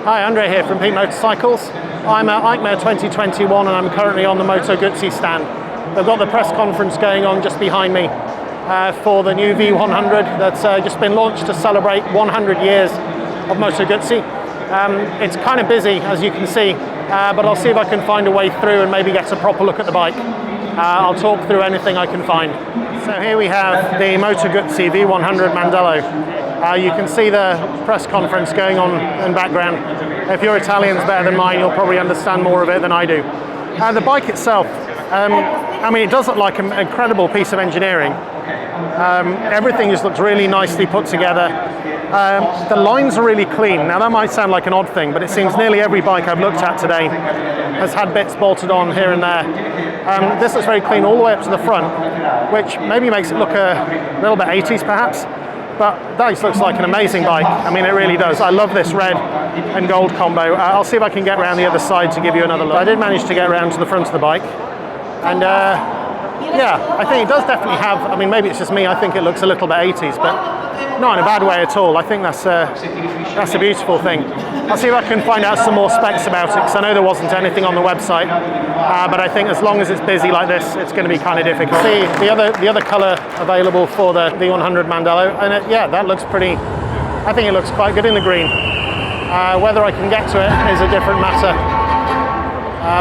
Hi, Andre here from Peak Motorcycles. I'm at EICMA 2021 and I'm currently on the Moto Guzzi stand. They've got the press conference going on just behind me for the new V100 that's just been launched to celebrate 100 years of Moto Guzzi. It's kind of busy, as you can see, but I'll see if I can find a way through and maybe get a proper look at the bike. I'll talk through anything I can find. So here we have the Moto Guzzi V100 Mandello. You can see the press conference going on in background. If your Italian's better than mine, you'll probably understand more of it than I do. The bike itself, I mean, it does look like an incredible piece of engineering. Everything just looks really nicely put together. The lines are really clean. Now that might sound like an odd thing, but it seems nearly every bike I've looked at today has had bits bolted on here and there. This looks very clean all the way up to the front, which maybe makes it look a little bit 80s perhaps. But that just looks like an amazing bike. I mean, it really does. I love this red and gold combo. I'll see if I can get around the other side to give you another look. I did manage to get around to the front of the bike. And yeah, I think it does definitely have, I mean, maybe it's just me, I think it looks a little bit 80s, but not in a bad way at all. I think that's a beautiful thing. I'll see if I can find out some more specs about it, because I know there wasn't anything on the website, but I think as long as it's busy like this, it's going to be kind of difficult. See the other colour available for the V100 Mandello, and yeah, that looks pretty, I think it looks quite good in the green. Whether I can get to it is a different matter,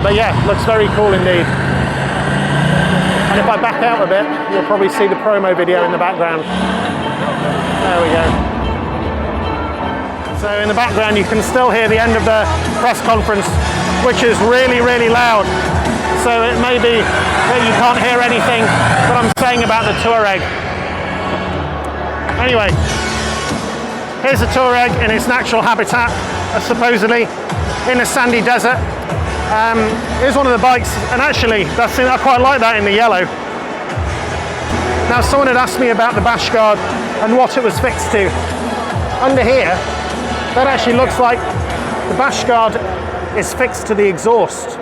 but yeah, looks very cool indeed. And if I back out a bit, you'll probably see the promo video in the background. There we go. So in the background you can still hear the end of the press conference, which is really, really loud. So it may be that you can't hear anything that I'm saying about the Tuareg. Anyway, here's the Tuareg in its natural habitat, supposedly in a sandy desert. Here's one of the bikes, and actually I quite like that in the yellow. Now someone had asked me about the bash guard and what it was fixed to. Under here, that actually looks like the bash guard is fixed to the exhaust,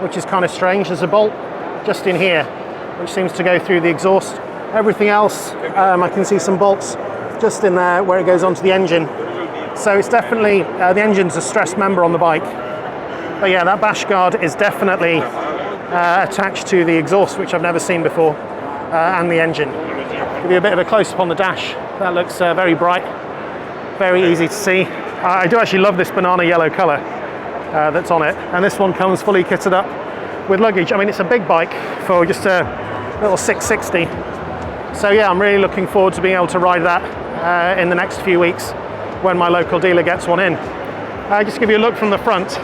which is kind of strange. There's a bolt just in here which seems to go through the exhaust. Everything else, I can see some bolts just in there where it goes onto the engine. So it's definitely, the engine's a stressed member on the bike. But yeah, that bash guard is definitely attached to the exhaust, which I've never seen before, and the engine. Give you a bit of a close-up on the dash. That looks very bright, very easy to see. I do actually love this banana yellow colour that's on it, and this one comes fully kitted up with luggage. I mean, it's a big bike for just a little 660. So yeah, I'm really looking forward to being able to ride that in the next few weeks when my local dealer gets one in. Just to give you a look from the front.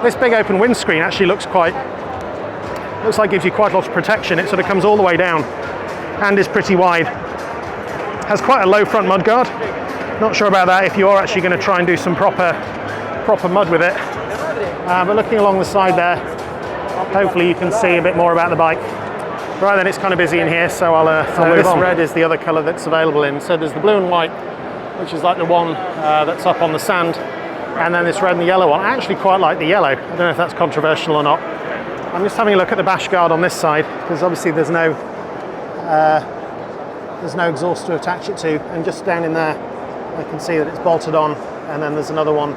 This big open windscreen actually looks like it gives you quite a lot of protection. It sort of comes all the way down and is pretty wide. Has quite a low front mud guard. Not sure about that if you are actually going to try and do some proper mud with it. But looking along the side there, hopefully you can see a bit more about the bike. Right then, it's kind of busy in here, so I'll move on. This red is the other colour that's available in. So there's the blue and white, which is like the one that's up on the sand. And then this red and the yellow one. I actually quite like the yellow. I don't know if that's controversial or not. I'm just having a look at the bash guard on this side, because obviously there's no exhaust to attach it to. And just down in there, I can see that it's bolted on, and then there's another one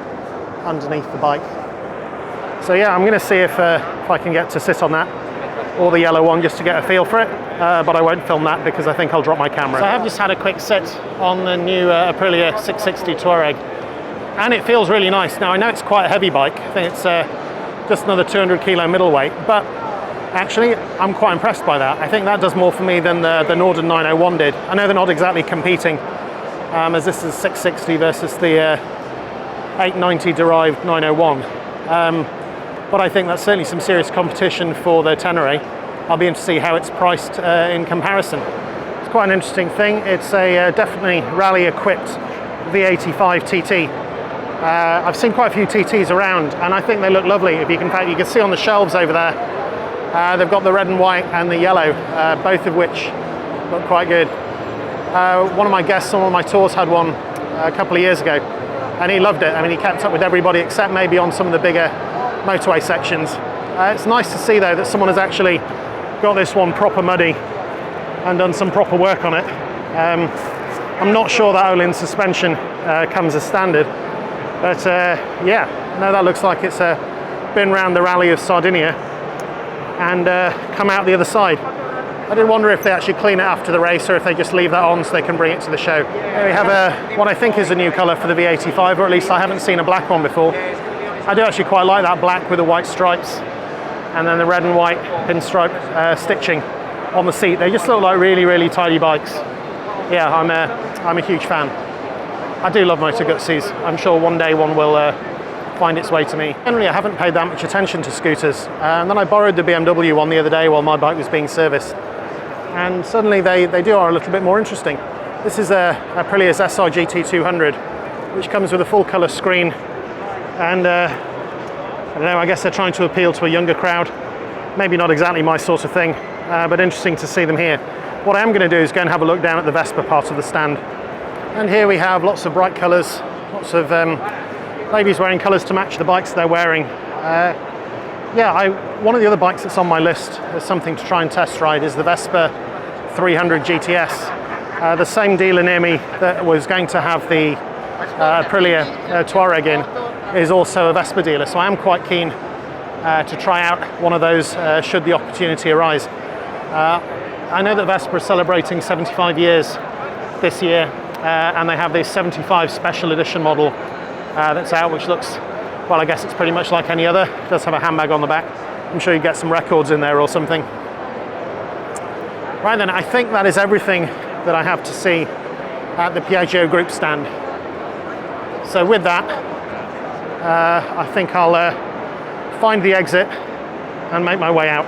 underneath the bike. So yeah, I'm going to see if I can get to sit on that, or the yellow one, just to get a feel for it. But I won't film that because I think I'll drop my camera. So I have just had a quick sit on the new Aprilia 660 Tuareg. And it feels really nice. Now I know it's quite a heavy bike. I think it's just another 200 kilo middleweight, but actually I'm quite impressed by that. I think that does more for me than the Norden 901 did. I know they're not exactly competing, as this is 660 versus the 890 derived 901. But I think that's certainly some serious competition for the Tenere. I'll be interested to see how it's priced in comparison. It's quite an interesting thing. It's a definitely rally equipped V85 TT. I've seen quite a few TTs around, and I think they look lovely. In fact, you can see on the shelves over there, they've got the red and white and the yellow, both of which look quite good. One of my guests on one of my tours had one a couple of years ago, and he loved it. I mean, he kept up with everybody except maybe on some of the bigger motorway sections. It's nice to see though that someone has actually got this one proper muddy and done some proper work on it. I'm not sure that Öhlins suspension comes as standard, But yeah, no, that looks like it's been round the Rally of Sardinia and come out the other side. I did wonder if they actually clean it after the race or if they just leave that on so they can bring it to the show. Here we have what I think is a new colour for the V85, or at least I haven't seen a black one before. I do actually quite like that black with the white stripes and then the red and white pinstripe stitching on the seat. They just look like really, really tidy bikes. Yeah, I'm a huge fan. I do love Moto Guzzis. I'm sure one day one will find its way to me. Generally, I haven't paid that much attention to scooters. And then I borrowed the BMW one the other day while my bike was being serviced. And suddenly they are a little bit more interesting. This is Aprilia's SR GT 200, which comes with a full colour screen. And I don't know, I guess they're trying to appeal to a younger crowd. Maybe not exactly my sort of thing, but interesting to see them here. What I am going to do is go and have a look down at the Vespa part of the stand. And here we have lots of bright colours, lots of ladies wearing colours to match the bikes they're wearing. Yeah, one of the other bikes that's on my list as something to try and test ride is the Vespa 300 GTS. The same dealer near me that was going to have the Aprilia Tuareg in is also a Vespa dealer, so I am quite keen to try out one of those should the opportunity arise. I know that Vespa is celebrating 75 years this year, and they have this 75 special edition model that's out, which looks, well, I guess it's pretty much like any other. It does have a handbag on the back. I'm sure you get some records in there or something. Right then, I think that is everything that I have to see at the Piaggio Group stand. So with that, I think I'll find the exit and make my way out.